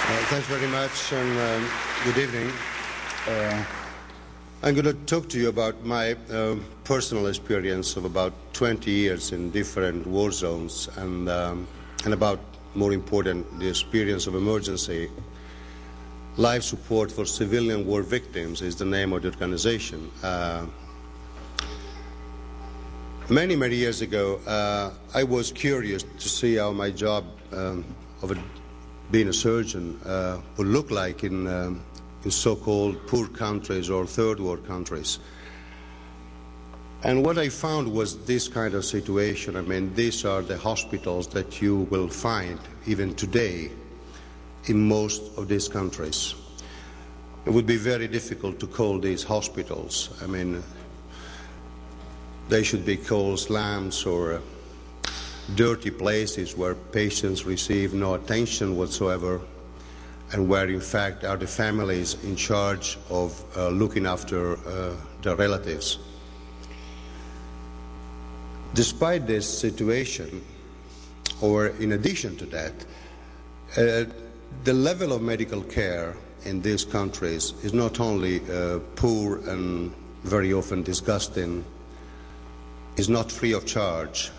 Thanks very much, and good evening. I'm going to talk to you about my personal experience of about 20 years in different war zones, and about, more important, the experience of emergency. Life support for civilian war victims is the name of the organization. Many years ago, I was curious to see how my job of being a surgeon would look like in so-called poor countries or third world countries. And what I found was this kind of situation. I mean, these are the hospitals that you will find even today in most of these countries. It would be very difficult to call these hospitals. I mean, they should be called slums or dirty places where patients receive no attention whatsoever, and where in fact are the families in charge of looking after their relatives. Despite this situation, or in addition to that, the level of medical care in these countries is not only poor and very often disgusting, is not free of charge.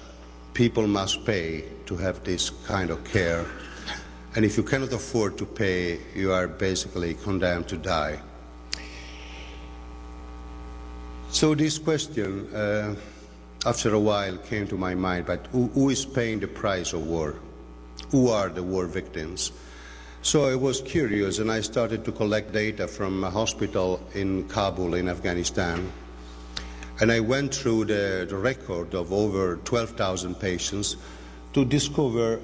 People must pay to have this kind of care. And if you cannot afford to pay, you are basically condemned to die. So this question, after a while, came to my mind, but who is paying the price of war? Who are the war victims? So I was curious, and I started to collect data from a hospital in Kabul in Afghanistan. And I went through the record of over 12,000 patients to discover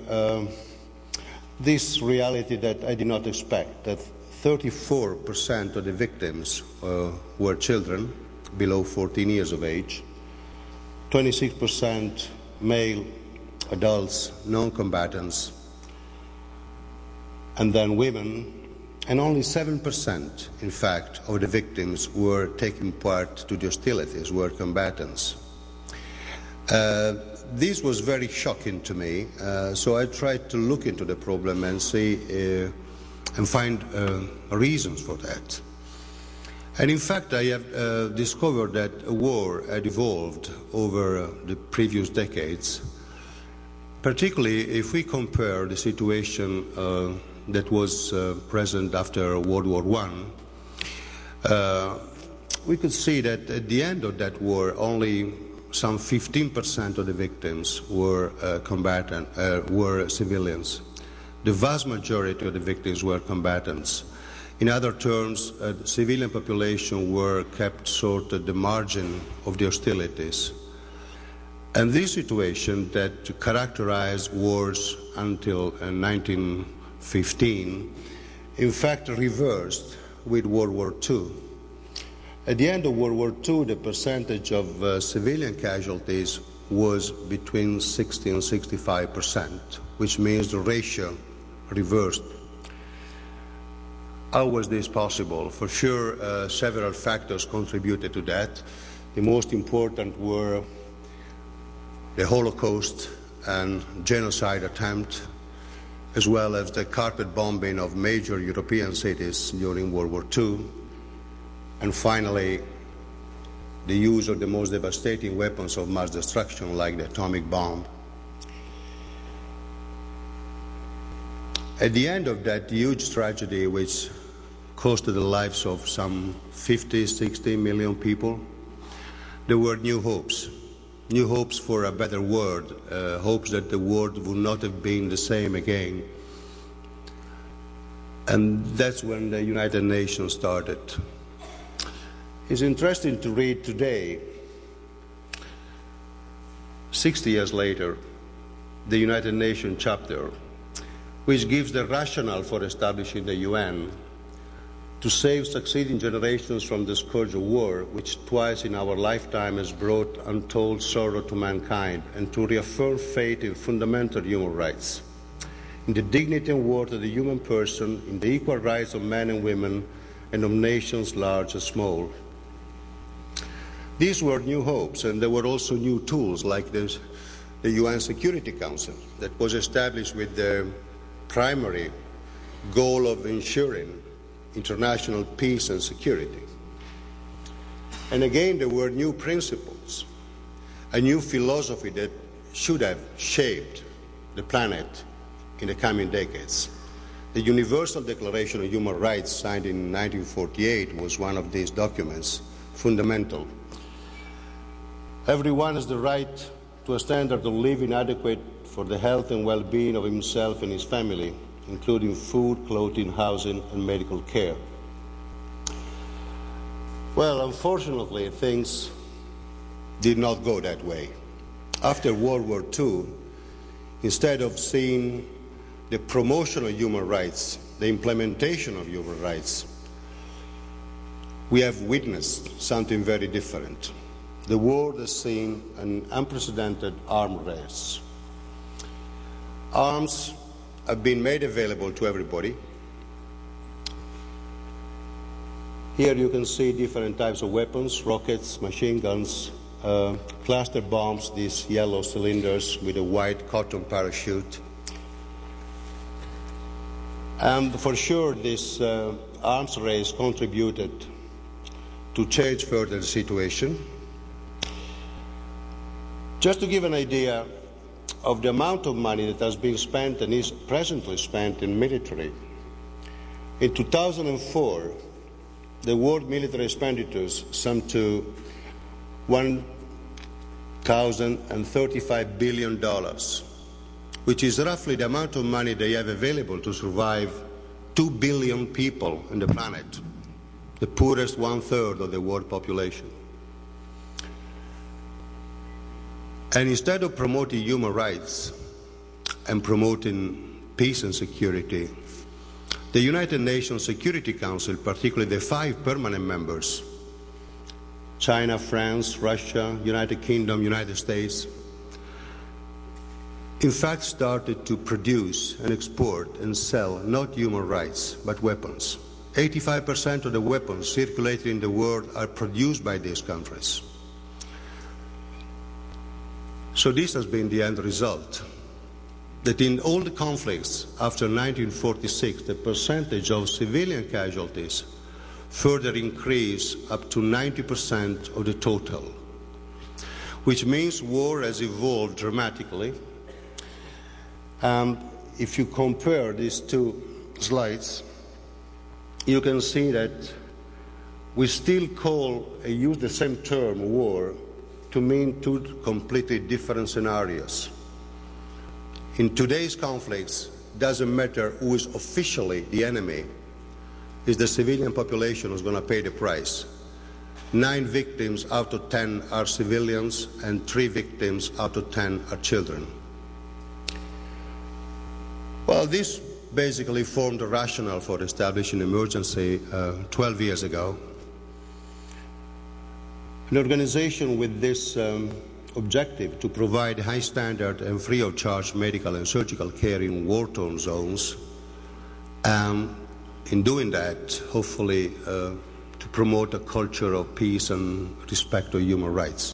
this reality that I did not expect, that 34% of the victims were children below 14 years of age, 26% male adults, non-combatants, and then women, and only 7%, in fact, of the victims were taking part to the hostilities, were combatants. This was very shocking to me, so I tried to look into the problem and see and find reasons for that. And in fact, I have discovered that a war had evolved over the previous decades, particularly if we compare the situation that was present after World War I. We could see that at the end of that war, only some 15% of the victims were were civilians. The vast majority of the victims were combatants. In other terms, the civilian population were kept sort of at the margin of the hostilities. And this situation that characterized wars until 1915, in fact, reversed with World War II. At the end of World War II, the percentage of civilian casualties was between 60 and 65%, which means the ratio reversed. How was this possible? For sure, several factors contributed to that. The most important were the Holocaust and genocide attempt, as well as the carpet bombing of major European cities during World War II, and finally, the use of the most devastating weapons of mass destruction, like the atomic bomb. At the end of that huge tragedy, which costed the lives of some 50, 60 million people, there were new hopes for a better world, hopes that the world would not have been the same again. And that's when the United Nations started. It's interesting to read today, 60 years later, the United Nations chapter, which gives the rationale for establishing the UN to save succeeding generations from the scourge of war, which twice in our lifetime has brought untold sorrow to mankind, and to reaffirm faith in fundamental human rights, in the dignity and worth of the human person, in the equal rights of men and women, and of nations large and small. These were new hopes, and there were also new tools like the UN Security Council that was established with the primary goal of ensuring international peace and security. And again, there were new principles, a new philosophy that should have shaped the planet in the coming decades. The Universal Declaration of Human Rights, signed in 1948, was one of these documents, fundamental. Everyone has the right to a standard of living adequate for the health and well-being of himself and his family, including food, clothing, housing, and medical care. Well, unfortunately, things did not go that way. After World War II, instead of seeing the promotion of human rights, the implementation of human rights, we have witnessed something very different. The world has seen an unprecedented arms race. Arms have been made available to everybody. Here you can see different types of weapons, rockets, machine guns, cluster bombs, these yellow cylinders with a white cotton parachute. And for sure this arms race contributed to change further the situation. Just to give an idea of the amount of money that has been spent and is presently spent in military, in 2004, the world military expenditures summed to $1,035 billion, which is roughly the amount of money they have available to survive 2 billion people on the planet, the poorest 1/3 of the world population. And instead of promoting human rights and promoting peace and security, the United Nations Security Council, particularly the 5 permanent members, China, France, Russia, United Kingdom, United States, in fact started to produce and export and sell not human rights, but weapons. 85% of the weapons circulating in the world are produced by these countries. So this has been the end result, that in all the conflicts after 1946, the percentage of civilian casualties further increased up to 90% of the total, which means war has evolved dramatically. And if you compare these two slides, you can see that we still use the same term, war, to mean two completely different scenarios. In today's conflicts, it doesn't matter who is officially the enemy, it's the civilian population who's going to pay the price. 9 victims out of 10 are civilians, and 3 victims out of 10 are children. Well, this basically formed the rationale for establishing emergency 12 years ago. An organization with this objective to provide high standard and free of charge medical and surgical care in war-torn zones, and in doing that, hopefully to promote a culture of peace and respect of human rights.